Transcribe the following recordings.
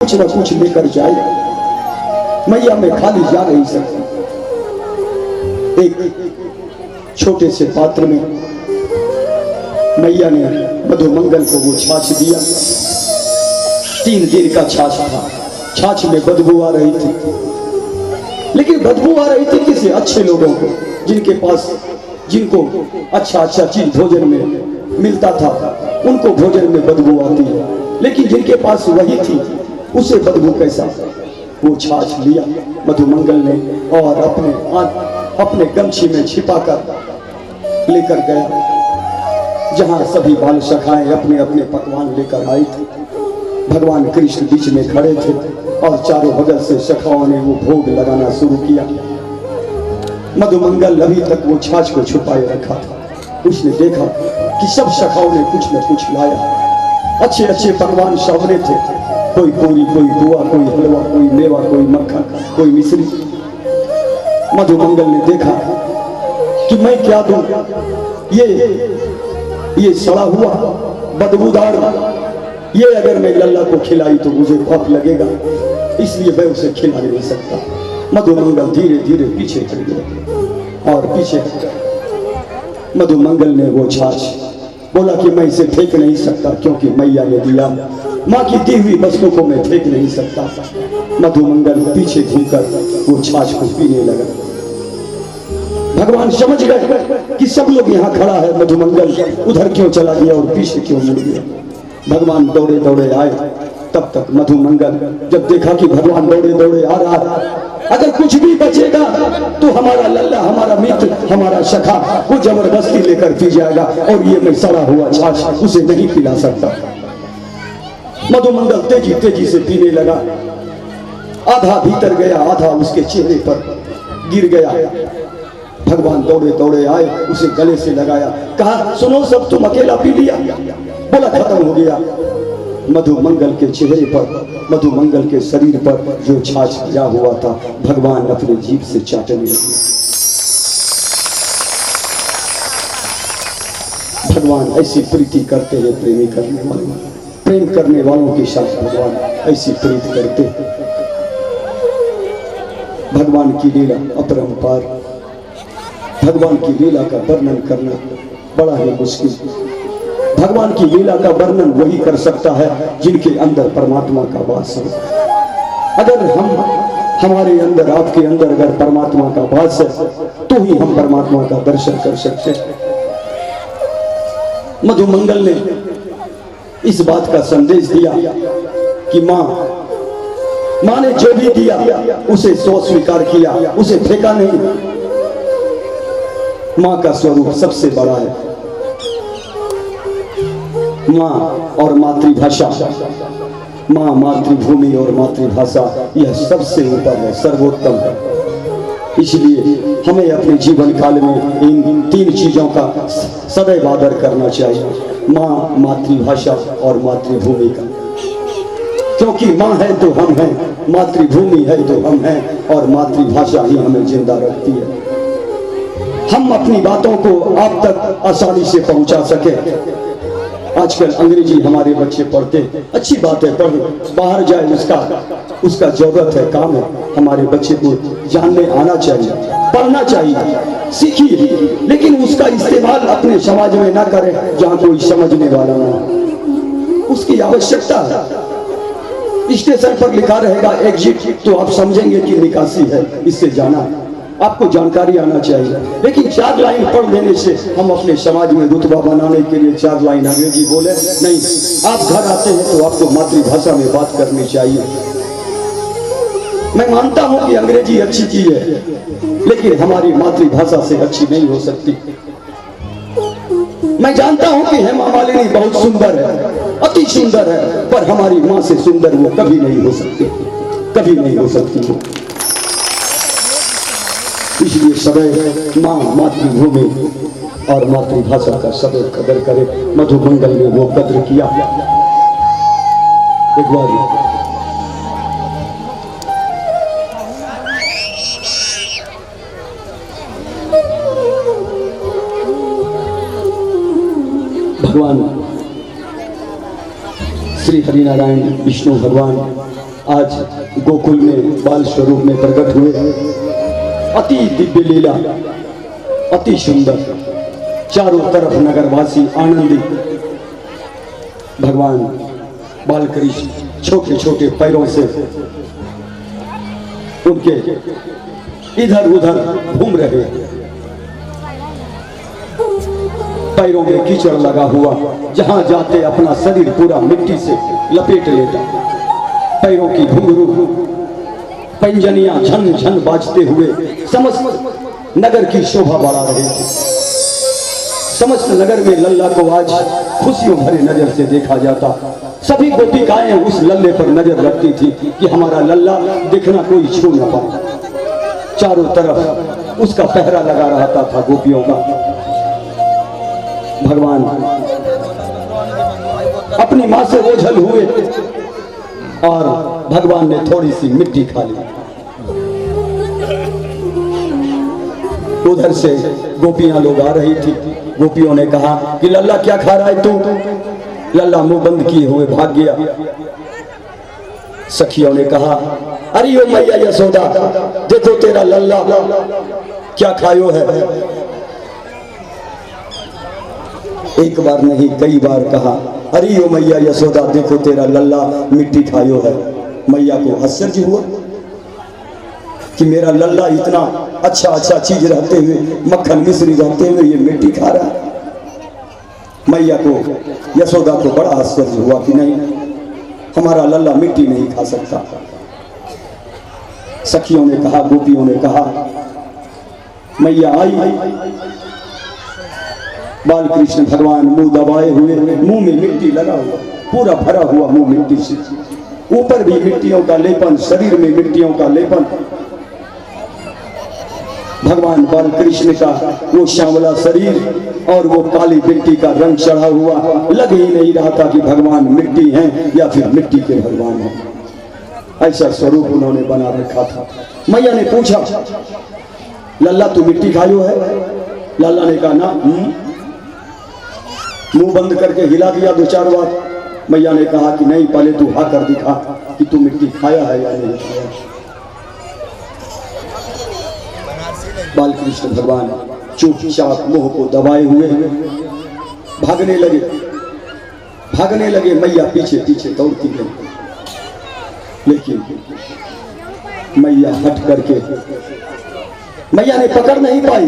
कुछ न कुछ लेकर जाए। मैया में खाली जा रही सकती। एक छोटे से पात्र में मैया ने मधुमंगल को वो छाछ दिया। 3 दिन का छाछ था। छाछ में बदबू आ रही थी, लेकिन बदबू आ रही थी किसी अच्छे लोगों को, जिनके पास जिनको अच्छा चीज भोजन में मिलता था, उनको भोजन में बदबू आती है। लेकिन जिनके पास वही थी, उसे बदबू कैसा? वो छाछ लिया मधुमंगल ने और अपने गमछी में छिपाकर लेकर गया, जहां सभी बाल सखाएं अपने अपने पकवान लेकर आए थे। भगवान कृष्ण बीच में खड़े थे और चारों बगल से सखाओं ने वो भोग लगाना शुरू किया। मधुमंगल अभी तक वो छाछ को छुपाए रखा था। उसने देखा कि सब सखाओं ने कुछ न कुछ लाया। अच्छे अच्छे पकवान सामने थे, कोई पूरी, कोई बुआ, कोई हलवा, कोई मेवा, कोई मक्खन, कोई मिश्री। मधुमंगल ने देखा कि मैं क्या दूं, ये सड़ा हुआ बदबूदार, ये अगर मैं लल्ला को खिलाई तो मुझे पाप लगेगा, इसलिए मैं उसे खिला नहीं सकता। मधुमंगल धीरे धीरे पीछे हट गया और पीछे हट गया। मधुमंगल ने वो छाछ बोला कि मैं इसे फेंक नहीं सकता, क्योंकि मैया ने दिया। माँ की दी हुई वस्तु को मैं फेंक नहीं सकता। मधुमंगल पीछे घूमकर वो छाछ को पीने लगा। भगवान समझ गए कि सब लोग यहाँ खड़ा है, मधुमंगल उधर क्यों चला गया और पीछे क्यों मुड़ गया। भगवान दौड़े दौड़े आए। तब तक मधुमंगल जब देखा कि भगवान दौड़े दौड़े आ रहा है, अगर कुछ भी बचेगा तो हमारा लल्ला, हमारा मित्र, हमारा सखा वो जबरदस्ती लेकर पी जाएगा, और ये मैं सड़ा हुआ छाछ उसे नहीं पिला सकता। मधुमंगल तेजी तेजी से पीने लगा। आधा भीतर गया, आधा उसके चेहरे पर गिर गया। भगवान दौड़े दौड़े आए, उसे गले से लगाया, कहा सुनो सब, तुम अकेला पी लिया? बोला खत्म हो गया। मधुमंगल के चेहरे पर, मधुमंगल के शरीर पर जो छाछ गिरा हुआ था, भगवान अपने जीभ से चाटने लगे। भगवान ऐसी प्रीति करते हैं प्रेमी करने वालों, प्रेम करने वालों के साथ भगवान ऐसी प्रीति करते। भगवान की लीला अपरंपार। भगवान की लीला का वर्णन करना बड़ा ही मुश्किल। भगवान की लीला का वर्णन वही कर सकता है जिनके अंदर परमात्मा का वास है। अगर हमारे अंदर, आपके अंदर अगर परमात्मा का वास है, तो ही हम परमात्मा का दर्शन कर सकते हैं। मधुमंगल ने इस बात का संदेश दिया कि माँ ने जो भी दिया उसे स्वीकार किया, उसे फेंका नहीं। माँ का स्वरूप सबसे बड़ा है। माँ और मातृभाषा, माँ, मातृभूमि और मातृभाषा, यह सबसे ऊपर है, सर्वोत्तम है। इसलिए हमें अपने जीवन काल में इन 3 चीजों का सदैव आदर करना चाहिए, माँ, मातृभाषा और मातृभूमि का। क्योंकि माँ है तो हम हैं, मातृभूमि है तो हम हैं, और मातृभाषा ही हमें जिंदा रखती है। हम अपनी बातों को आप तक आसानी से पहुंचा सके। आजकल अंग्रेजी हमारे बच्चे पढ़ते, अच्छी बात है, पढ़ो, बाहर जाए, उसका जरूरत है, काम है। हमारे बच्चे को जानने आना चाहिए, पढ़ना चाहिए, सीखिए, लेकिन उसका इस्तेमाल अपने समाज में ना करें जहाँ कोई समझने वाला ना हो। उसकी आवश्यकता है। स्टेशन पर लिखा रहेगा एग्जिट, तो आप समझेंगे कि निकासी है, इससे जाना। आपको जानकारी आना चाहिए, लेकिन 4 लाइन पढ़ लेने से हम अपने समाज में रुतबा बनाने के लिए 4 लाइन अंग्रेजी बोले नहीं। आप घर आते हैं तो आपको मातृभाषा में बात करनी चाहिए। मैं मानता हूं कि अंग्रेजी अच्छी चीज है, लेकिन हमारी मातृभाषा से अच्छी नहीं हो सकती। मैं जानता हूं कि हेमा मालिनी बहुत सुंदर है, अति सुंदर है, पर हमारी माँ से सुंदर वो कभी नहीं हो सकती, कभी नहीं हो सकती वो। इसलिए सदैव माँ, मातृभूमि और मातृभाषा का सदैव कदर करे। मधुमंगल ने वो कदर किया। एक बार भगवान श्री हरिनारायण विष्णु भगवान आज गोकुल में बाल स्वरूप में प्रकट हुए। अति दिव्य लीला, अति सुंदर, चारों तरफ नगरवासी आनंदित। भगवान बाल कृष्ण छोटे छोटे पैरों से उनके इधर उधर घूम रहे, पैरों में कीचड़ लगा हुआ, जहां जाते अपना शरीर पूरा मिट्टी से लपेट लेता। पैरों की घुंघरू पंजनियां झन झन बाजते हुए समस्त नगर की शोभा बढ़ा रहे थे। समस्त नगर में लल्ला को आज खुशियों भरे नजर से देखा जाता। सभी गोपिकाएं उस लल्ले पर नजर रखती थी कि हमारा लल्ला देखना कोई छू न पाए। चारों तरफ उसका पहरा लगा रहता था गोपियों का। भगवान अपनी मां से ओझल हुए और भगवान ने थोड़ी सी मिट्टी खा ली। उधर से गोपियां लोग आ रही थी। गोपियों ने कहा कि लल्ला क्या खा रहा है तू? लल्ला मुंह बंद किए हुए भाग गया। सखियों ने कहा, अरे ओ मैया यशोदा, देखो तेरा लल्ला क्या खायो है। एक बार नहीं कई बार कहा, अरे ओ मैया यशोदा, देखो तेरा लल्ला मिट्टी खायो है। मैया को आश्चर्य हुआ कि मेरा लल्ला इतना अच्छा अच्छा चीज रहते हुए, मक्खन मिश्री रहते हुए ये मिट्टी खा रहा है। मैया को, यशोदा को बड़ा आश्चर्य हुआ कि नहीं, हमारा लल्ला मिट्टी नहीं खा सकता। सखियों ने कहा, गोपियों ने कहा, मैया आई। बाल कृष्ण भगवान मुंह दबाए हुए, मुंह में मिट्टी लगा हुआ, पूरा भरा हुआ मुंह मिट्टी से, ऊपर भी मिट्टियों का लेपन, शरीर में मिट्टियों का लेपन। भगवान बाल कृष्ण का वो श्यामला शरीर और वो काली मिट्टी का रंग चढ़ा हुआ, लग ही नहीं रहा था कि भगवान मिट्टी हैं या फिर मिट्टी के भगवान हैं। ऐसा स्वरूप उन्होंने बना रखा था। मैया ने पूछा, लल्ला तू मिट्टी खायो है? लल्ला ने कहा ना। मुंह बंद करके हिला दिया दो चार बार। मैया ने कहा कि नहीं, पहले तू हा कर दिखा कि तू मिट्टी खाया है या नहीं खाया। बाल कृष्ण भगवान चुपचाप मुंह को दबाए हुए भागने लगे, भागने लगे। मैया पीछे पीछे दौड़ती गई, लेकिन मैया हट करके, मैया ने पकड़ नहीं पाई।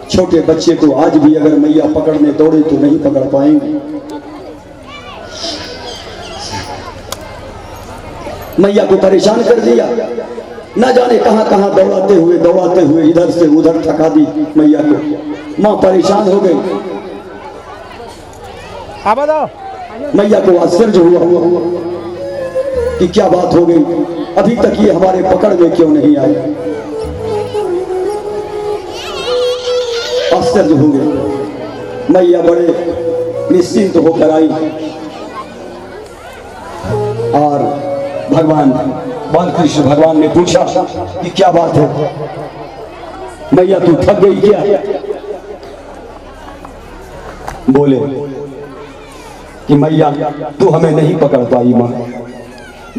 छोटे बच्चे को आज भी अगर मैया पकड़ने दौड़े तो नहीं पकड़ पाएंगे। मैया को परेशान कर दिया, न जाने कहां कहां दौड़ाते हुए इधर से उधर थका दी मैया को। मां परेशान हो गई। मैया को आश्चर्य हुआ कि क्या बात हो गई, अभी तक ये हमारे पकड़ में क्यों नहीं आई। आश्चर्य हो गए। मैया बड़े निश्चिंत होकर आई और भगवान बाल कृष्ण भगवान ने पूछा कि क्या बात है मैया, तू थक गई क्या? बोले कि मैया तू हमें नहीं पकड़ पाई। मां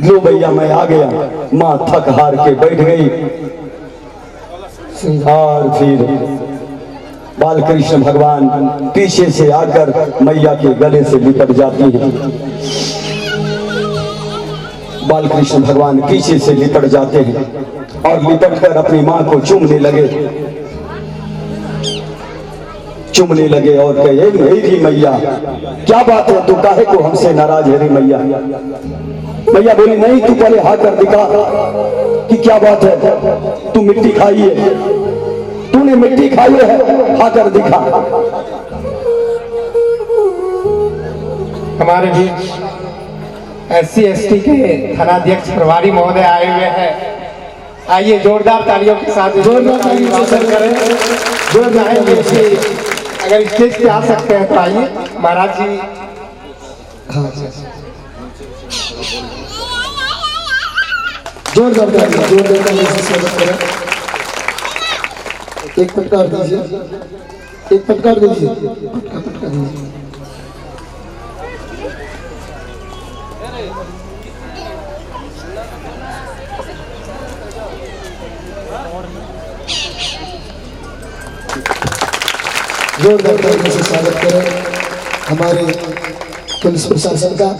लो भैया मैं आ गया। मां थक हार के बैठ गई और फिर बाल कृष्ण भगवान पीछे से आकर मैया के गले से लिपट जाती है। बाल कृष्ण भगवान पीछे से लिपट जाते हैं और लिपट कर अपनी मां को चूमने लगे और कहे, मेरी मैया क्या बात है, तू काहे को हमसे नाराज है रे मैया? मैया बोली, नहीं तू पहले हाथ कर दिखा कि क्या बात है, तू मिट्टी खाई है, तूने मिट्टी खाई है, हाथ कर दिखा। हमारे बीच SC/ST के थानाध्यक्ष प्रभारी महोदय आए हुए हैं। आइए जोरदार तालियों के साथ अभिवादन करें। जो चाहेंगे अगर स्टेज पे आ सकते हैं तो आइए महाराज जी। जोरदार स्वागत करें। एक फटकार दीजिए, एक फटकार दीजिए, फटका दीजिए। जोरदार तालियों से स्वागत करें हमारे पुलिस प्रशासन का,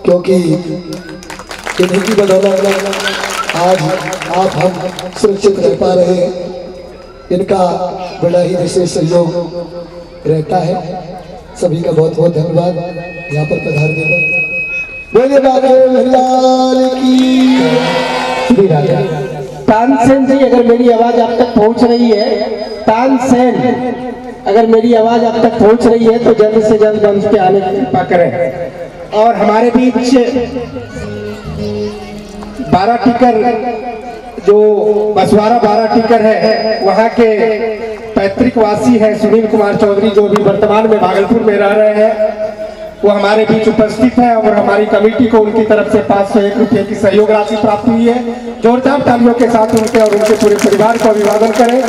क्योंकि इन्हीं की बदौलत आज आप हम सुरक्षित रह पा रहे हैं। इनका बड़ा ही विशेष सहयोग रहता है। सभी का बहुत बहुत धन्यवाद यहाँ पर पधारने पर। बोलिए बाबा भगवान की। तानसेन जी, अगर मेरी आवाज आप तक पहुंच रही है, तानसेन अगर मेरी आवाज आप तक पहुंच रही है तो जल्द से जल्द मंच पे आने की कृपा करें। और हमारे बीच 12 टीकर जो बसवारा 12 टीकर है, वहाँ के पैतृक वासी है सुनील कुमार चौधरी, जो भी वर्तमान में भागलपुर में रह रहे हैं, वो हमारे बीच उपस्थित है और हमारी कमेटी को उनकी तरफ से 501 रुपये की सहयोग राशि प्राप्त हुई है। जोरदार तालियों के साथ उनके और उनके पूरे परिवार को अभिवादन करें।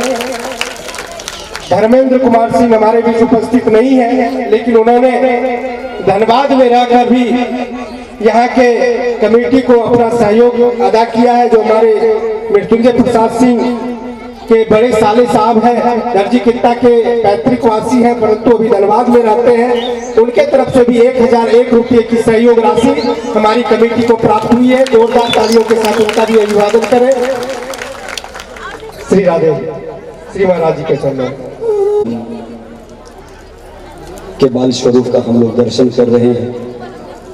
धर्मेंद्र कुमार सिंह हमारे बीच उपस्थित नहीं है, लेकिन उन्होंने धनबाद में रहकर भी यहाँ के कमेटी को अपना सहयोग अदा किया है। जो हमारे मृत्युंजय प्रसाद सिंह के बड़े साले साहब हैं, दर्जी कित्ता के पैतृक वासी हैं, परंतु अभी धनबाद में रहते हैं, उनके तरफ से भी 1001 रुपये की सहयोग राशि हमारी कमेटी को प्राप्त हुई है। जोरदार तालियों के साथ उनका भी अभिवादन करें। श्री राधे, श्री महाराज जी के चरणों के बाल स्वरूप का हम लोग दर्शन कर रहे हैं।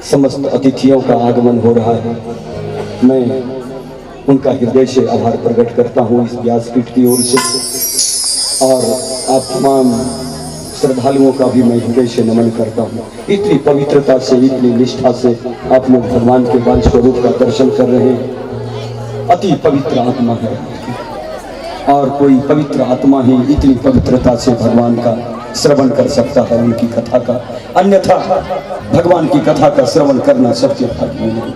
समस्त अतिथियों का आगमन हो रहा है। मैं उनका हृदय से आभार प्रकट करता हूँ इस व्यासपीठ की ओर से, और आप तमाम श्रद्धालुओं का भी मैं हृदय से नमन करता हूँ। इतनी पवित्रता से, इतनी निष्ठा से आप लोग भगवान के बाल स्वरूप का दर्शन कर रहे हैं। अति पवित्र आत्मा है, और कोई पवित्र आत्मा ही इतनी पवित्रता से भगवान का श्रवण कर सकता है, उनकी कथा का। अन्यथा भगवान की कथा का श्रवण करना सबके भाग्य में नहीं।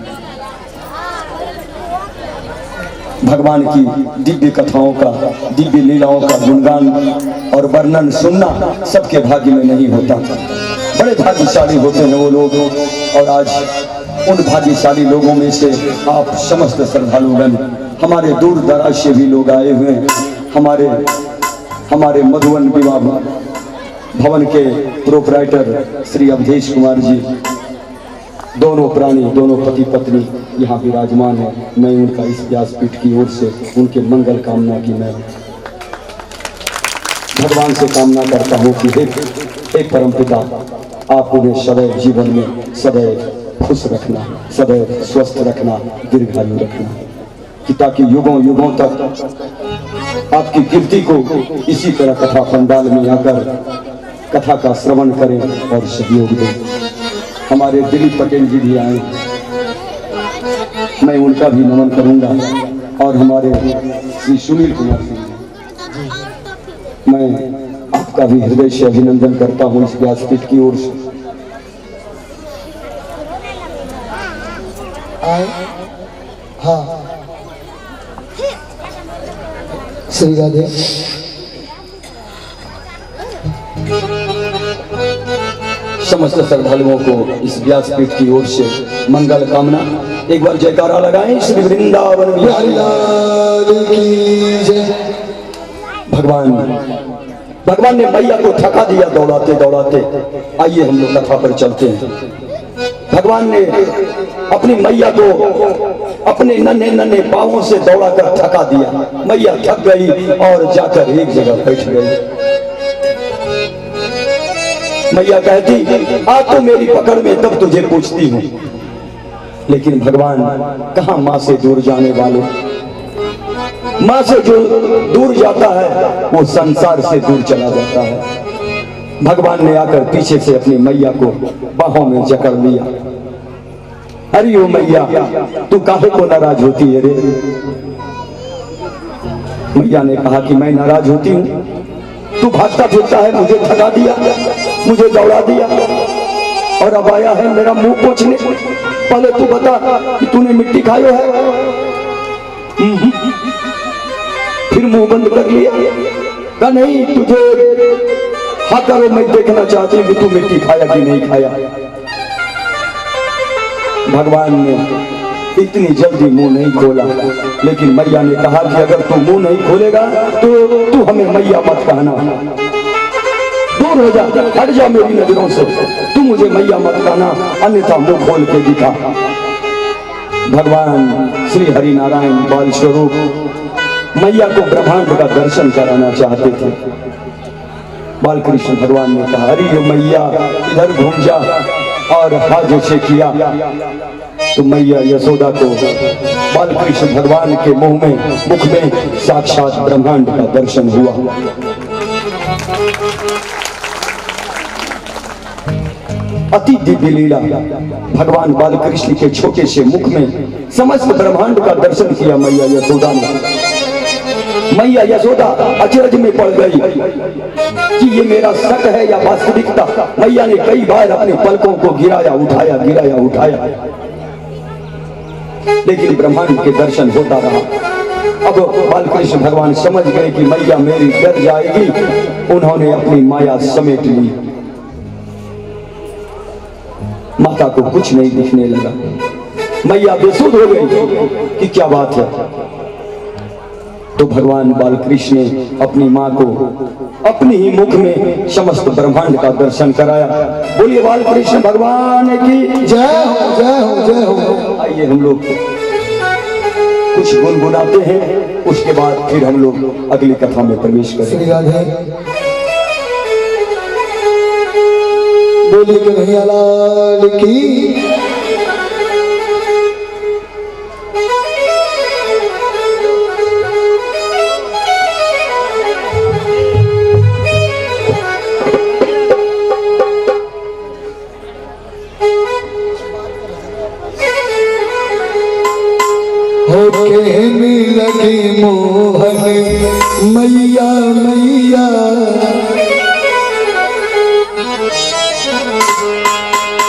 भगवान की दिव्य कथाओं का, दिव्य लीलाओं का गुणगान और वर्णन सुनना सबके भाग्य में नहीं होता। बड़े भाग्यशाली होते हैं वो लोग, और आज उन भाग्यशाली लोगों में से आप समस्त श्रद्धालुगण, हमारे दूर दराज से भी लोग आए हुए हैं। हमारे मधुवन विवाह भवन के प्रोपराइटर श्री अवधेश कुमार जी, दोनों प्राणी, दोनों पति पत्नी यहाँ विराजमान है। मैं उनका इस व्यासपीठ की ओर से उनके मंगल कामना की मैं भगवान से कामना करता हूँ कि हे परमपिता, आप उन्हें सदैव जीवन में सदैव खुश रखना, सदैव स्वस्थ रखना, दीर्घायु रखना, कि ताकि युगों युगों तक आपकी कीर्ति को इसी तरह कथा पंडाल में आकर कथा का श्रवण करें और सहयोग दें। हमारे दिलीप पटेल जी भी आए, मैं उनका भी नमन करूंगा, और हमारे श्री सुनील कुमार सिंह, मैं आपका भी हृदय से अभिनंदन करता हूं इस व्यासपीठ की ओर से। हाँ, श्री राधे। समस्त श्रद्धालुओं को इस व्यासपीठ की ओर से मंगल कामना। एक बार जयकारा लगाएं श्री वृंदावन बिहारी लाल की जय। भगवान ने मैया को थका दिया दौड़ाते दौड़ाते। आइए हम लोग कथा पर चलते हैं। भगवान ने अपनी मैया को अपने नन्हे नन्हे पांवों से दौड़ा कर थका दिया। मैया थक गई और जाकर एक जगह बैठ गई। मैया कहती, आ तो मेरी पकड़ में, तब तुझे पूछती हूँ। लेकिन भगवान कहाँ माँ से दूर जाने वाले। माँ से जो दूर जाता है वो संसार से दूर चला जाता है। भगवान ने आकर पीछे से अपनी मैया को बाहों में जकड़ लिया। अरे ओ मैया, तू काहे को नाराज होती है रे? मैया ने कहा कि मैं नाराज होती हूँ? तू भागता फिरता है, मुझे थका दिया, मुझे दौड़ा दिया, और अब आया है मेरा मुंह पोंछने। पहले तू बता कि तूने मिट्टी खायो है? फिर मुंह बंद कर लिया। कहा नहीं, तुझे हाँ करो, मैं देखना चाहती हूँ कि तू मिट्टी खाया कि नहीं खाया। भगवान ने इतनी जल्दी मुंह नहीं खोला, लेकिन मैया ने कहा कि अगर तू मुंह नहीं खोलेगा तो तू हमें मैया मत कहना, दूर दूर हो जा, हट जा मेरी नजरों से, तू मुझे मैया मत कहना, अन्यथा मुंह खोल के दिखा। भगवान श्री हरि नारायण बाल स्वरूप मैया को ब्रह्मांड का दर्शन कराना चाहते थे। बाल कृष्ण भगवान ने कहा, अरे ये मैया इधर घूम जा, और हाथ से किया तो मैया यशोदा को बाल कृष्ण भगवान के मुख में साक्षात ब्रह्मांड का दर्शन हुआ। अति दिव्य लीला, भगवान बाल कृष्ण के छोटे से मुख में समस्त ब्रह्मांड का दर्शन किया मैया यशोदा ने। मैया यशोदा अचरज में पड़ गई कि ये मेरा शक है या वास्तविकता। मैया ने कई बार अपने पलकों को गिराया उठाया, लेकिन ब्रह्मांड के दर्शन होता रहा। अब बालकृष्ण भगवान समझ गए कि मैया मेरी डर जाएगी, उन्होंने अपनी माया समेट ली। माता को कुछ नहीं दिखने लगा, मैया बेसुध हो गई कि क्या बात है। तो भगवान बालकृष्ण ने अपनी माँ को अपने ही मुख में समस्त ब्रह्मांड का दर्शन कराया। बोलिए बालकृष्ण भगवान की जय हो, जय हो, जय हो। आइए हम लोग कुछ गुनगुनाते हैं, उसके बाद फिर हम लोग अगली कथा में प्रवेश करेंगे। श्री राधे बोलिए कन्हैया लाल की। कहने लगे मोहन मैया मैया,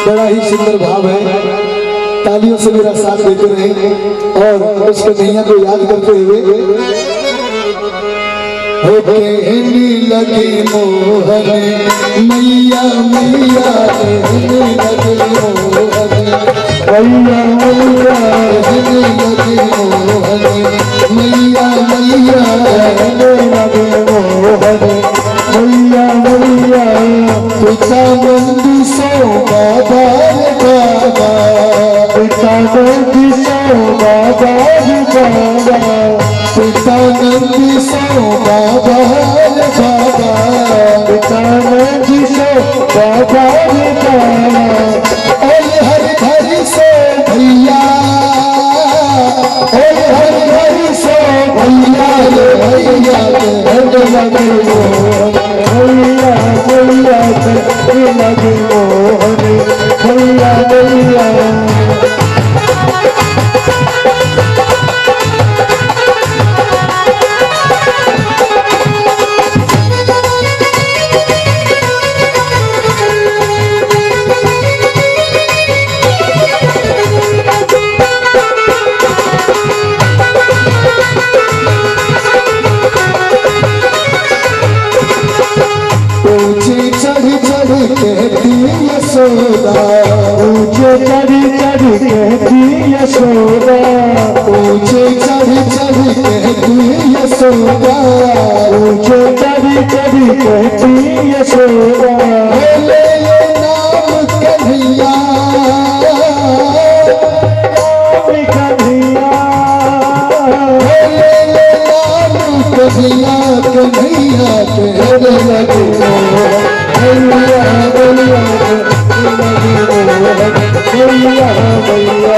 बड़ा ही सुंदर भाव है। तालियों से मेरा साथ देते रहे और उस कन्हैया को याद करते हुए। हो कहने लगे मोहन मैया मैया, कहने लगे मोहन मैया मैया, कहने लगे मोहन मैया मैया, कहने लगे मोहन मैया मैया। पिता नंदी सो बाबा बाबा, पिता नंदी सो बाबा बाबा, पिता नंदी सो बाबा बाबा, पिता नंदी सो बाबा बाबा। हर घर से भैया, हर घर से भैया भैया, कहने लगे मोहन भैया भैया, कहने लगे मोहन भैया भैया। कहती यशोदा, ऊंचे चढ़ी चढ़ी कहती यशोदा, ऊंचे चढ़ी चढ़ी कहती यशोदा, ऊंचे चढ़ी चढ़ी कहती यशोदा। ले ले नाम कन्हैया, कन्हैया, ले ले नाम कन्हैया, कन्हैया कहने लगे भैया भैया, भैया भैया।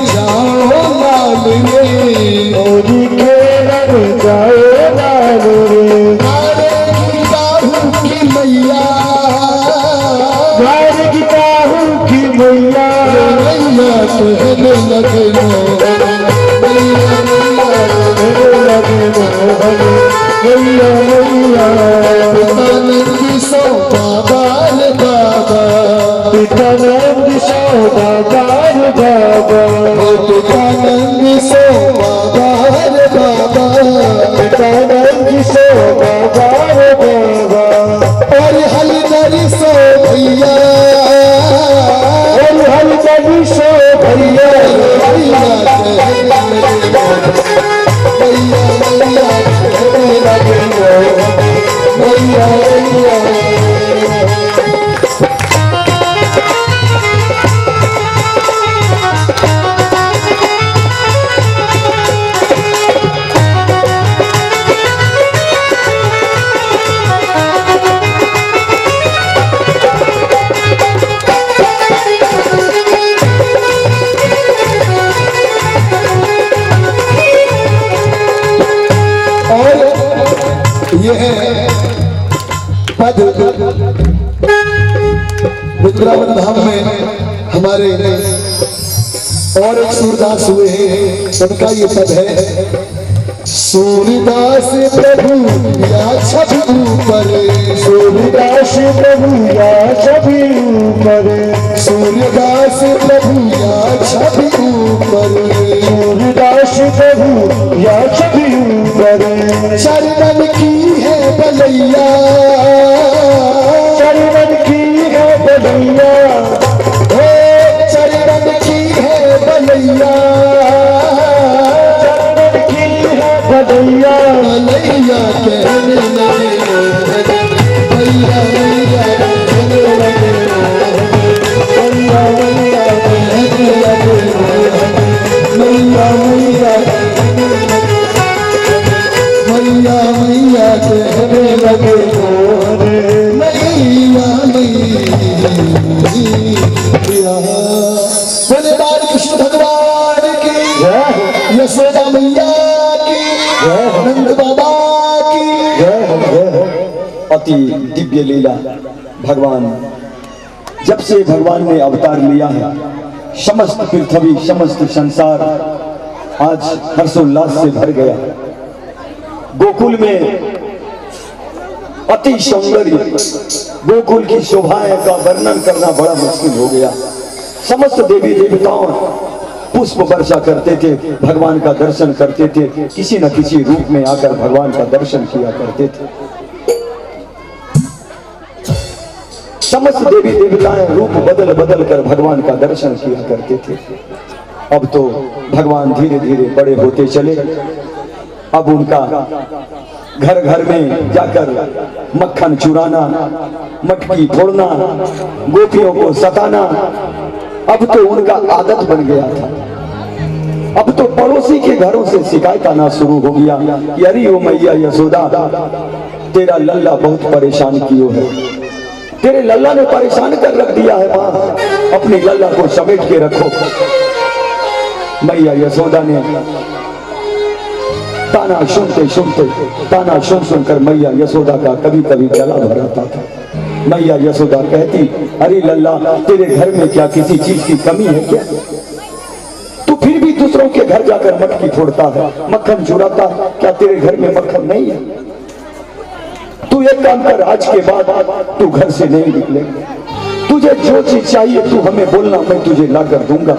जाओ लाल रे, लगे मोहन मैया मैया लगे मोहन मैया मैया पितानंद सो बाबा रे बाबा पितानंद सो बाबा रे बाबा पितानंद सो बाबा रे बाबा पितानंद सो बाबा रे बाबा और हलदरी सो भैया और हलदरी सो भैया भैया भैया लगे भैया भैया यह पद वृंदावन धाम में हमारे और एक सूरदास हुए हैं, उनका ये पद है। सूरदास प्रभु या छवि ऊपर सूरदास प्रभु या छवि ऊपर सूरदास प्रभु या छवि ऊपर सूरदास प्रभु या छवि ऊपर चरणन की है बलैया चरणन की है बलैया हो चरणन की है बलैया चरणन की है बलैया बलैया कहने लगे भैया भैया कहने लगे भैया भैया कहने लगे मैया मैया मैया मैया कहने लगे मैया मैया बोले बाल कृष्ण भगवान की यशोदा मैया की नंद बाबा की अति दिव्य लीला। भगवान जब से भगवान ने अवतार लिया है, समस्त पृथ्वी समस्त संसार आज हर्षोल्लास से भर गया। गोकुल में अति सौंदर्य, गोकुल की शोभाएं का वर्णन करना बड़ा मुश्किल हो गया। समस्त देवी देवताओं पुष्प वर्षा करते थे, भगवान का दर्शन करते थे, किसी न किसी रूप में आकर भगवान का दर्शन किया करते थे। समस्त देवी देवताएं रूप बदल बदल कर भगवान का दर्शन किया करते थे। अब तो भगवान धीरे धीरे बड़े होते चले। अब उनका घर घर में जाकर मक्खन चुराना, मटकी फोड़ना, गोपियों को सताना अब तो उनका आदत बन गया था। अब तो पड़ोसी के घरों से शिकायत आना शुरू हो गया कि अरे ओ मैया यशोदा, तेरा लल्ला बहुत परेशान कियो है, तेरे लल्ला ने परेशान कर रख दिया है माँ, अपनी लल्ला को समेट के रखो। मैया यशोदा ने ताना सुनते सुनते, ताना सुन सुनकर मैया यशोदा का कभी कभी गला भर आता था। मैया यशोदा कहती, अरे लल्ला, तेरे घर में क्या किसी चीज की कमी है क्या? तू फिर भी दूसरों के घर जाकर मटकी फोड़ता है, मक्खन चुराता है, क्या तेरे घर में मक्खन नहीं है? तू एक काम कर, आज के बाद तू घर से नहीं निकलेगा। तुझे जो चीज चाहिए तू हमें बोलना, मैं तुझे ला कर दूंगा।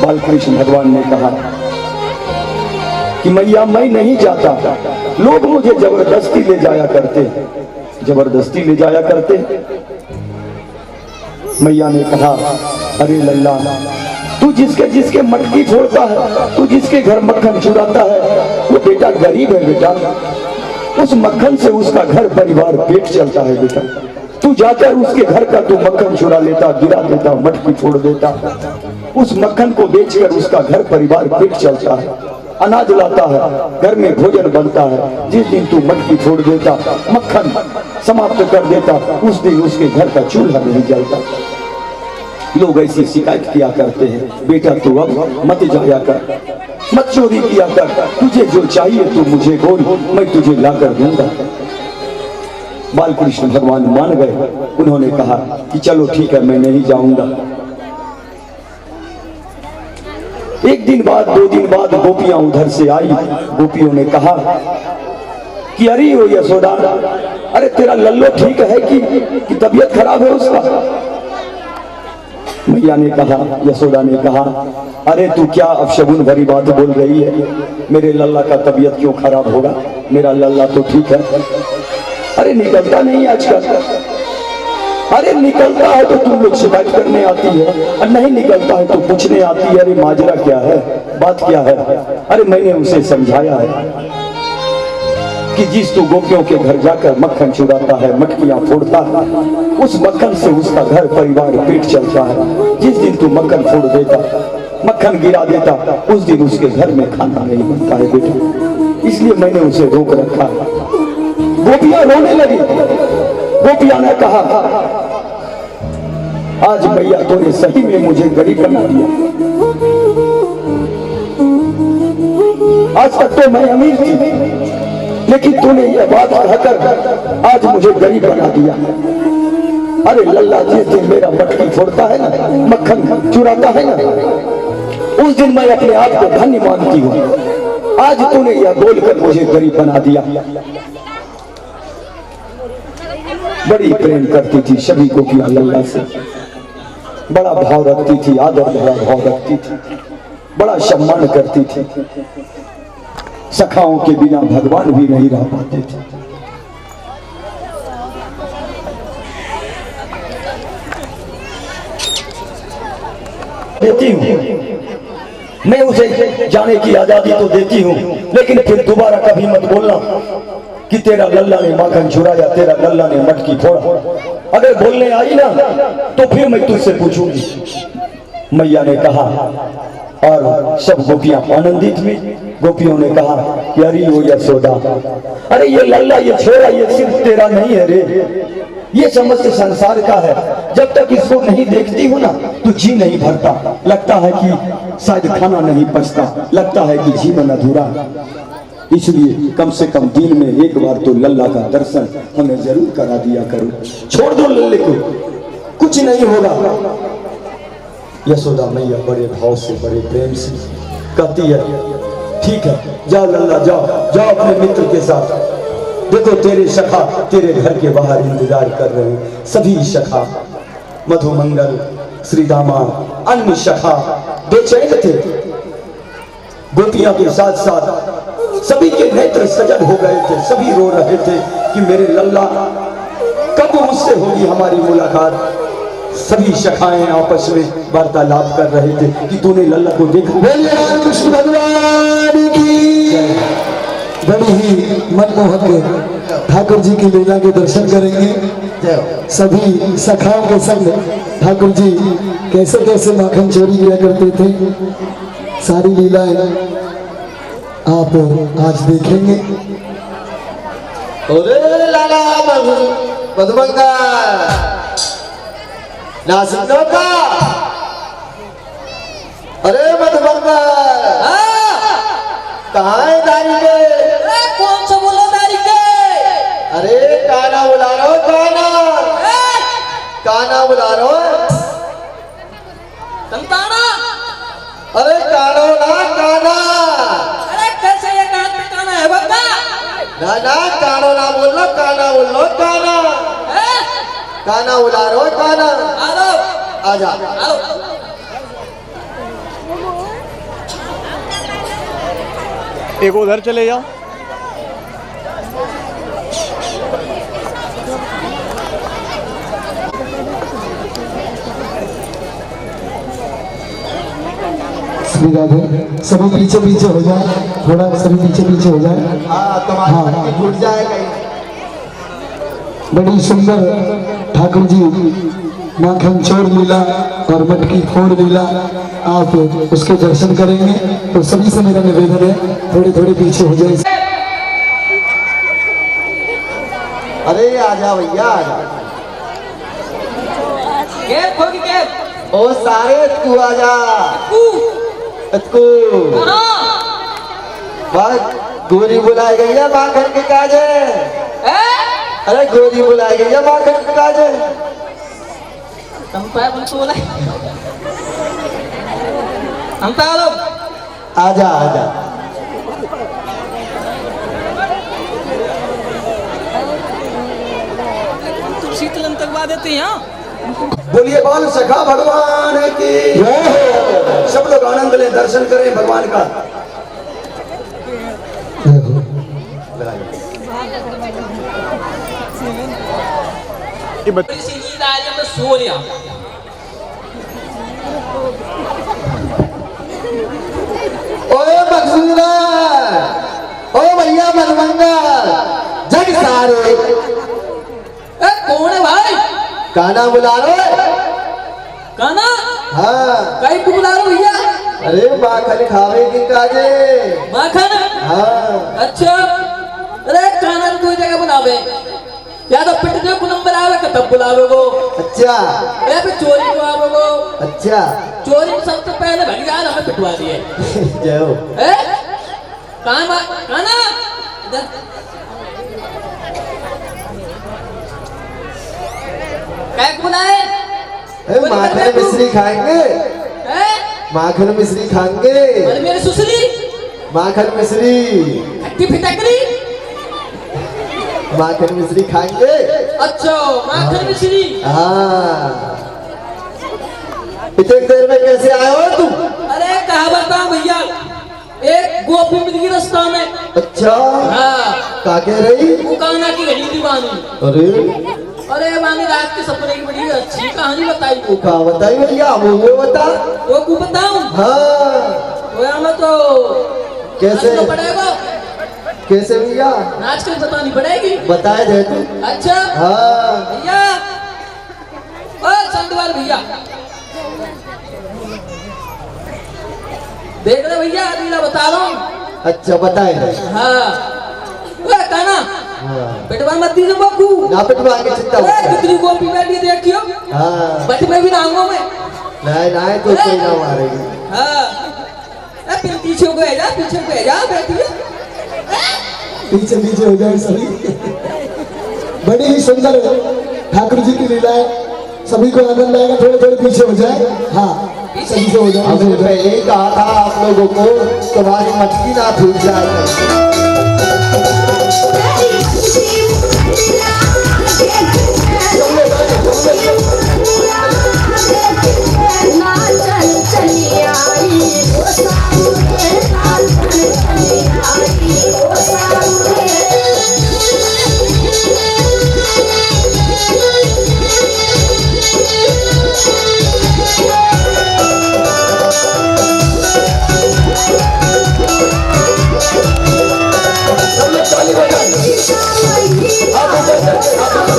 बालकृष्ण भगवान ने कहा कि मैया मैं नहीं जाता, लोग मुझे जबरदस्ती ले जाया करते, जबरदस्ती ले जाया करते। मैया ने कहा, अरे लल्ला, तू जिसके जिसके मटकी फोड़ता है, तू जिसके घर मक्खन चुराता है, वो बेटा गरीब है बेटा, उस मक्खन से उसका घर परिवार पेट चलता है बेटा। तू जाकर उसके घर का तू मक्खन चुरा लेता, गिरा देता, मटकी फोड़ देता, उस मक्खन को बेचकर उसका घर परिवार पेट चलता है, अनाज लाता है, घर में भोजन बनता है। जिस दिन तू मटकी फोड़ देता, मक्खन समाप्त कर देता, उस दिन उसके घर का चूल्हा नहीं जलता। लोग ऐसी शिकायत किया करते हैं, बेटा तू अब मत जाया कर, मत चोरी किया कर, तुझे जो चाहिए तू मुझे बोल, मैं तुझे ला कर दूंगा। बालकृष्ण भगवान मान गए। उन्होंने कहा कि चलो ठीक है, मैं नहीं जाऊंगा। दो दिन बाद गोपियां उधर से आई। गोपियों ने कहा कि अरे ओ यशोदा, अरे तेरा लल्लो ठीक है कि तबीयत खराब है उसका? मैया ने कहा, यशोदा ने कहा, अरे तू क्या अपशगुन भरी बात बोल रही है? मेरे लल्ला का तबीयत क्यों खराब होगा? मेरा लल्ला तो ठीक है। अरे निकलता नहीं आजकल। अरे निकलता है तो तुम लोग शिकायत करने आती है, और नहीं निकलता है तो पूछने आती है अरे माजरा क्या है, बात क्या है? अरे मैंने उसे समझाया है कि जिस तू गोपियों के घर जाकर मक्खन चुराता है, मटकियां फोड़ता है, उस मक्खन से उसका घर परिवार पेट चलता है। जिस दिन तू मक्खन फोड़ देता, मक्खन गिरा देता, उस दिन उसके घर में खाना नहीं बनता है बेटा। इसलिए मैंने उसे रोक रखा है। गोपियां रोने लगी। गोपियां ने कहा, आज भैया तूने सही में मुझे गरीब बना दिया। आज तक तो मैं अमीर थी, लेकिन तूने यह बात कहकर आज मुझे गरीब बना दिया। अरे लल्ला जिस दिन मेरा मटकी फोड़ता है ना, मक्खन चुराता है ना, उस दिन मैं अपने आप को धन्य मानती हूँ। आज तूने यह बोलकर मुझे गरीब बना दिया। बड़ी प्रेम करती थी सभी गोपियां लल्ला से, बड़ा भाव रखती थी, आदर भरा भाव रखती थी, बड़ा सम्मान करती थी। सखाओं के बिना भगवान भी नहीं रह पाते थे। देती हूं मैं उसे जाने की आजादी तो देती हूं, लेकिन फिर दोबारा कभी मत बोलना कि तेरा लल्ला ने माखन चुराया, तेरा लल्ला ने मटकी फोड़ा। अगर बोलने आई ना तो फिर मैं तुझसे पूछूंगी। मैया ने कहा और सब गोपियां आनंदित हुई। गोपियों ने कहा कि अरे वो यशोदा, अरे ये लल्ला, ये छोरा, ये सिर्फ तेरा नहीं है रे, ये समस्त संसार का है। जब तक इसको नहीं देखती हूँ ना तो जी नहीं भरता, लगता है कि शायद खाना नहीं पचता, लगता है कि जीवन अधूरा। इसलिए कम से कम दिन में एक बार तो लल्ला का दर्शन हमें जरूर करा दिया करो। छोड़ दो लल्ले को, कुछ नहीं होगा। यशोदा मैया बड़े भाव से, बड़े प्रेम से कहती है, ठीक है, जाओ लल्ला, जाओ जाओ अपने मित्र के साथ। देखो तेरे सखा तेरे घर के बाहर इंतजार कर रहे हैं। सभी सखा, मधुमंगल, श्रीदामा, अन्य सखा बेचैन थे। गोपियां के साथ साथ सभी के नेत्र सजग हो गए थे। सभी रो रहे थे कि मेरे लल्ला, कब मुझसे होगी हमारी मुलाकात। सभी सखाएं आपस में वार्तालाप कर रहे थे कि तूने लल्ला को देखा। कृष्ण भगवान की बड़ी ही मनमोहक ठाकुर जी की लीला के दर्शन करेंगे। सभी सखाओं के संग ठाकुर जी कैसे कैसे माखन चोरी किया करते थे, सारी लीलाएं आप आज देखेंगे। अरे लाला मधुमंगा नासिक का, अरे मधुमंगा कहाँ है दारी के? कौन सा बोला दारी के? अरे काना बुला रहा हो, काना काना बुला रहा हो। संताना, अरे कानो ना काना। अरे कैसे ये काना है बक्का? ना ना कानो ना बोल लो, काना बोल लो, काना काना बुला रहा हो, काना आओ आजा। आओ। एक उधर चले जाओ। श्री राधे, सभी पीछे पीछे हो जाए, थोड़ा सभी पीछे पीछे हो जाए। हाँ तुम्हारा छूट जाएगा। बड़ी सुंदर ठाकुर जी माखन चोर लीला और मटकी फोड़ लीला आप उसके दर्शन करेंगे। तो सभी से मेरा निवेदन है, थोड़े थोड़े पीछे हो जाए। अरे आजा भैया आजा। गेट खोल के गेट। ओ सारे तू आजा। तू बात गोरी बुलाई गई है माखन के काजे। अरे गोरी बुलाई गई है माखन के काजे। Sampai betul lah. Sampai lo. आजा आजा। शीतलन तक बाद देते हैं हाँ? बोलिए बाल सखा भगवान की जय हो। सब लोग आनंद लें, दर्शन करें भगवान का। इसी नींद आ रही है, मैं सो रहा। ओए मकसूदा, ओ भैया मनमंगा, जग सारे। कौन है भाई? काना बुला लो। काना? हाँ। कहीं को बुला रहे भैया? अरे माखन खावे की काजे। माखन? हाँ। अच्छा। अरे काना तो कोई जगह बुलावे, या तो पिटने को नंबर आवे का तब बुलावे वो। अच्छा। या फिर चोरी को आवे वो। अच्छा। चोरी में सबसे पहले भगवान हमें पिटवा दिए। जय हो। काना इधर। क्या बुलाए? माखन मिश्री खाएंगे। माखन मिश्री खाएंगे। अरे मेरे सुसरी। माखन मिश्री। खट्टी फिटकरी। माखन मिश्री खाएंगे। अच्छा माखन मिश्री। हाँ। इतनी देर में कैसे आए हो तुम? अरे कहा बताऊं भैया, एक गोपी मिल गई रास्ता में। अच्छा। हाँ। क्या कह रही? वो काना की रही दीवानी। अरे माने रात के सपने की बड़ी अच्छी कहानी बताई। वो क्या बताई भैया? वो बता। वो को बताऊं? हाँ। वो हमें तो कैसे तो पड़ेगा? कैसे भैया? नाच कर बतानी पड़ेगी। बताए दे तू। अच्छा। हाँ। भैया, ओ संतवाल भैया, देख रहे भैया, अभी बता रहा हूँ। अच्छा बताए दे। हाँ। काना हाँ। पिटवा मत दीजिए बापू। ना पिटवा के चिंता मत कर। कितनी गोपी बैठी देखियो। हाँ। बट में भी नांगों में। नहीं नहीं तो कोई ना मारेगी। हाँ। फिर पीछे को जा, पीछे को जा बैठी है। पीछे पीछे हो जाए सभी। बड़ी ही सुंदर ठाकुर जी की लीला है, सभी को आनंद आएगा। थोड़े थोड़े पीछे हो जाए। हाँ सभी से हो जाए। हमने पहले ही कहा था आप लोगों को तुम्हारी मटकी ना फूट जाए। Come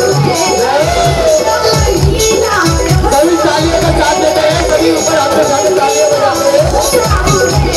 on,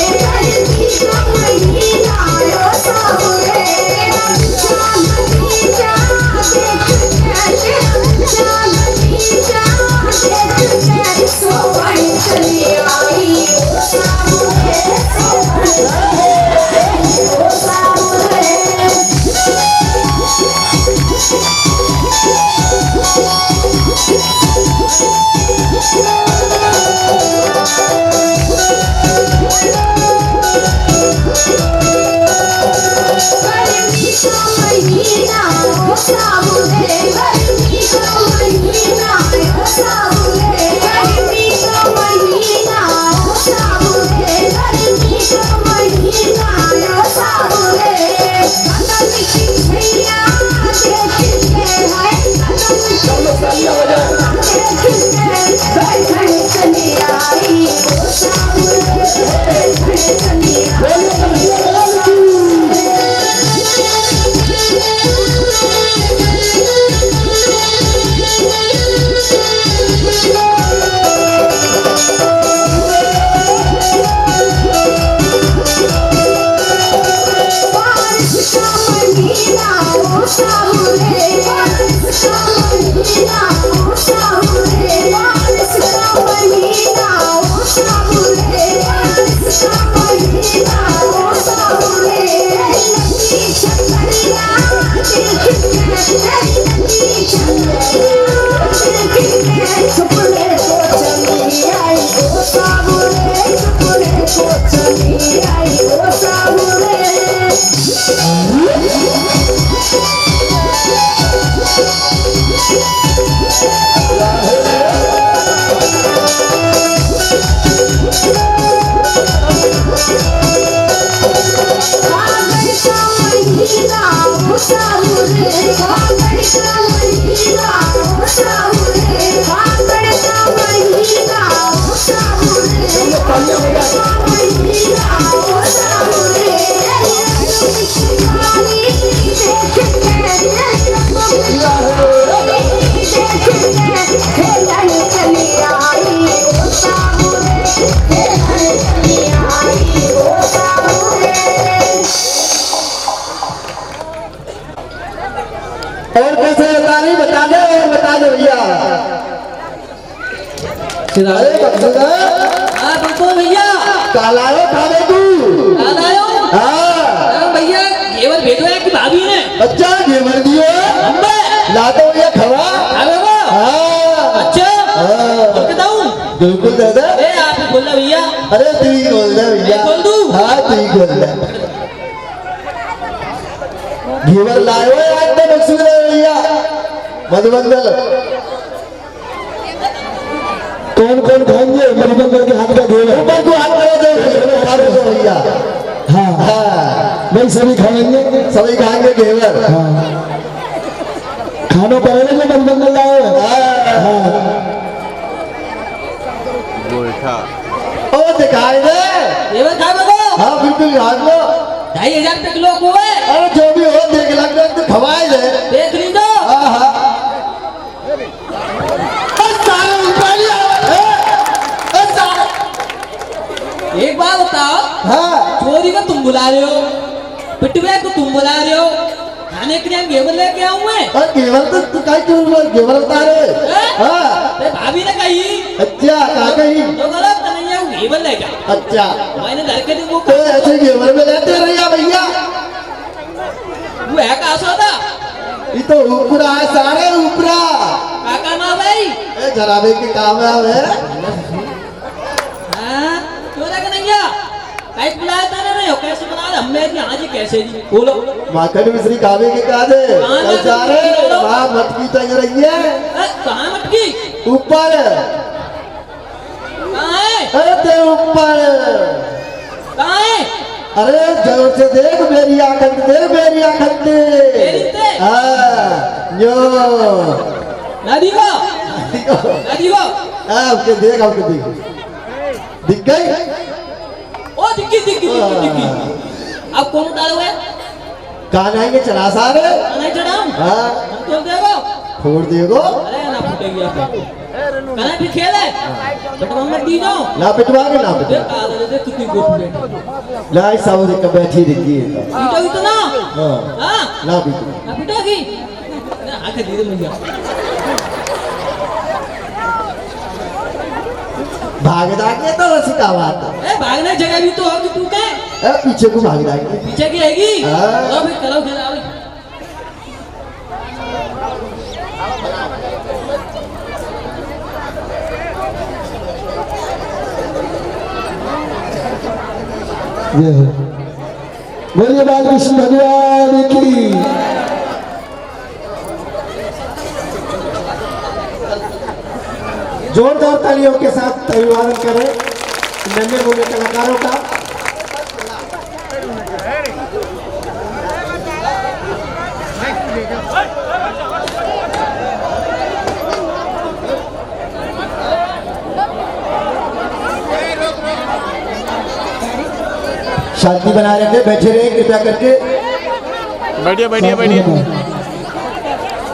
सीधा अरे बक्सुदा हाँ बिल्कुल भैया कालायो खाने तू याद आयो हाँ भैया घेवर भेजो है कि भाभी ने अच्छा घेवर दियो अम्बे लातो भैया खवा अबे वो हाँ अच्छा हाँ बताऊं बिल्कुल दादा ए आप ही बोल रहे भैया अरे तू ही बोल दे भैया मैं बोल दूं? हाँ तू ही बोल दे घेवर लायो है आज तो बक्सुदा भैया मधुबंदल कौन कौन खाएंगे मधुबंदल के हाथ का घेवर? ऊपर को हाथ करे दो भैया हाँ हाँ भाई सभी खाएंगे। सभी खाएंगे घेवर हाँ खानों पर जो मधुबंदल लाए ओ दिखाई दे घेवर खा बगो हाँ बिल्कुल हाथ लो 2500 रुपए किलो को है अरे जो भी हो देख लग रहा तो खवाए दे देख लीजो हाँ हाँ सारे ऊपर ही आओ सारे एक बात बताओ हाँ चोरी को तुम बुला रहे हो पिटवे को तुम बुला रहे हो खाने के लिए हम घेवर लेके आऊं मैं और घेवर तो तू काय क्यों बोल घेवर बता रहे हाँ अरे भाभी ने कही अच्छा कहाँ कहीं तो गलत नहीं है वो घेवर ले जा अच्छा मैंने घर के दिन वो तो ऐसे घेवर में लेते रहिए भैया वो है कहा सौदा ये तो ऊपरा है सारे ऊपरा काका माँ भाई ए जराबे के काम है हाँ क्यों ना कन्हैया कैसे बुलाया था ना नहीं कैसे बना रहे हमने जी हाँ जी कैसे जी बोलो माखन मिश्री खावे के का दे कहाँ सारे वहाँ मटकी टंग रही है कहाँ मटकी ऊपर कहाँ है अरे ते ऊपर कहाँ है अरे जोर से देख मेरी आंखन देख मेरी आंखन मेरी ते? हाँ यो नदी को नदी को आपके देख आपके देख दिख गई ओ दिक्की दिक्की दिक्की दिक्की अब कौन उतारोगे कहाँ आएंगे चला सारे नहीं चढ़ाऊं हाँ हम तो देखो छोड़ देगो अरे ना फूटेगी आप कहाँ भी खेल है बटवा में दी जाओ ना पिटवा के ना पिटवा देख आ दे कितनी गोप में लाई सब देख बैठी रही है पीटो इतना हाँ हाँ ना पिटवा ना पीटोगी ना आके धीरे मिल भाग दागे तो रसी का बात है ए भागने जगह भी तो होगी तू क्या पीछे को भाग दागे पीछे की रहेगी हाँ। चलो भाई करो खेला भाई ये है बोलिए बालकृष्ण भगवान की जोरदार तालियों के साथ अभिवादन करें नन्हे मुन्ने कलाकारों का। शांति बना रहे बैठे रहे कृपया करके बढ़िया बढ़िया बढ़िया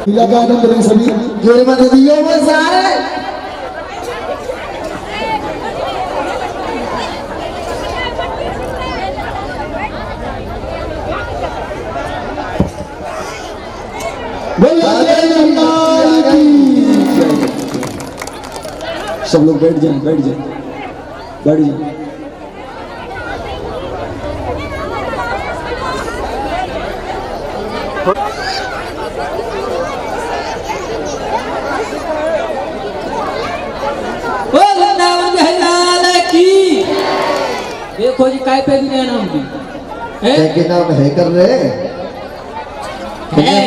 लीला का आनंद लें सभी। जोर मत दियो वो सारे सब लोग बैठ जाएं बैठ जाएं बैठ जाएं। ओ वृंदावन बिहार की देखो जी काय पे भी नहीं नाम की है के नाम है कर रहे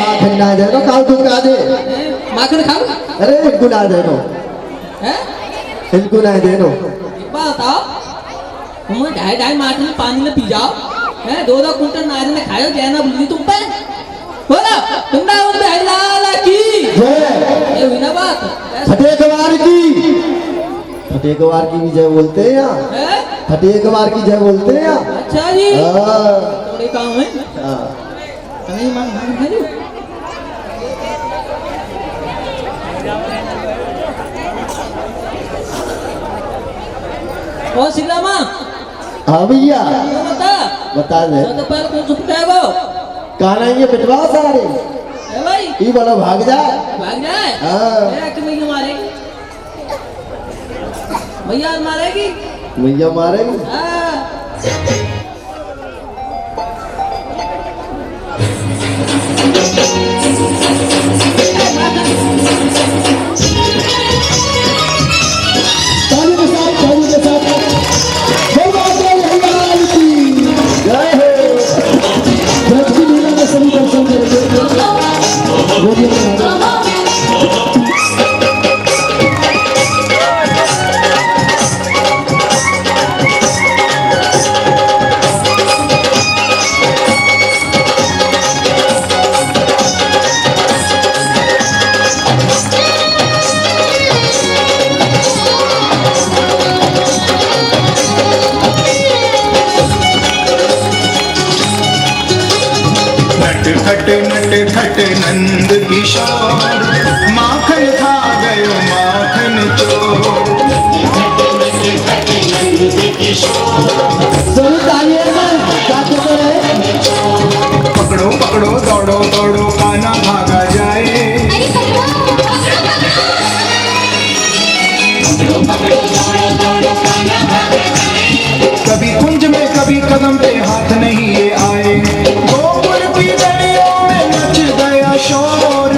माखन ना दे नो काउ तू का दे माखन खाओ अरे इनको ना दे नो है इनको ना दे नो एक बात बताओ तुम ढाई ढाई माखन पानी में पी जाओ है दो दो कुंटल नारियल ने खाओ जैना बुल्ली तुम पे बोला वृंदावन बिहार की ये हुई ना बात फटेकवार की फटेकवार की भी जय बोलते हैं यहाँ है फटेकवार की जय बोलते हैं यहाँ अच्छा जी हाँ, थोड़े काम है हाँ। नहीं मांग मांग खाली ओ सीतामा हाँ भैया ये बता बता दे तो पर कौन चुपता है वो कहना ये पिटवा सारे है भाई ये बोलो भाग जाए भाग जाए हाँ। मेरा कि नहीं मारे भैया मारेगी। मैया मारेगी। हाँ। ताली के साथ जय माता लाल की जय हो। ब्रज की लीला में सभी दर्शन करेंगे। नट खट नंद किशोर माखन खा गयो माखन चोर। पकड़ो पकड़ो दौड़ो दौड़ो काना भागा जाए। कभी कुंज में कभी कदम पे हाथ नहीं ये आए। गोकुल की गलियों में मच गया शोर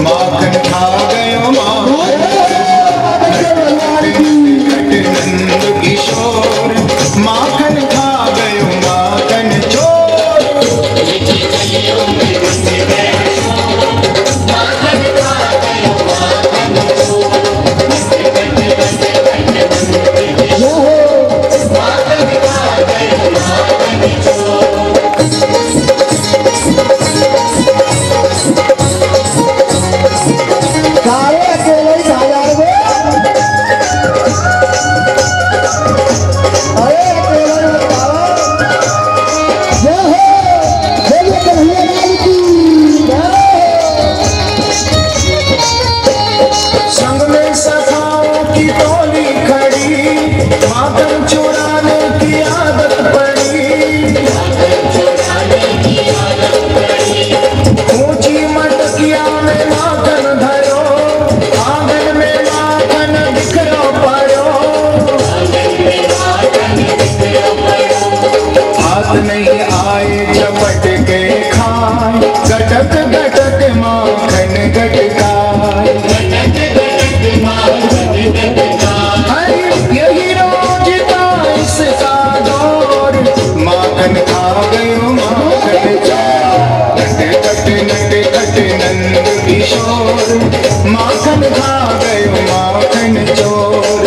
माखन खा गयो माखन। नंद किशोर माखन खा गयो माखन चोर। नहीं आए चपट के खाए गटक गटक माखन गटकाए। यही रोज का इसका दौर माखन खा गयो माखन चोर। नट खट नंद किशोर माखन खा गयो माखन चोर।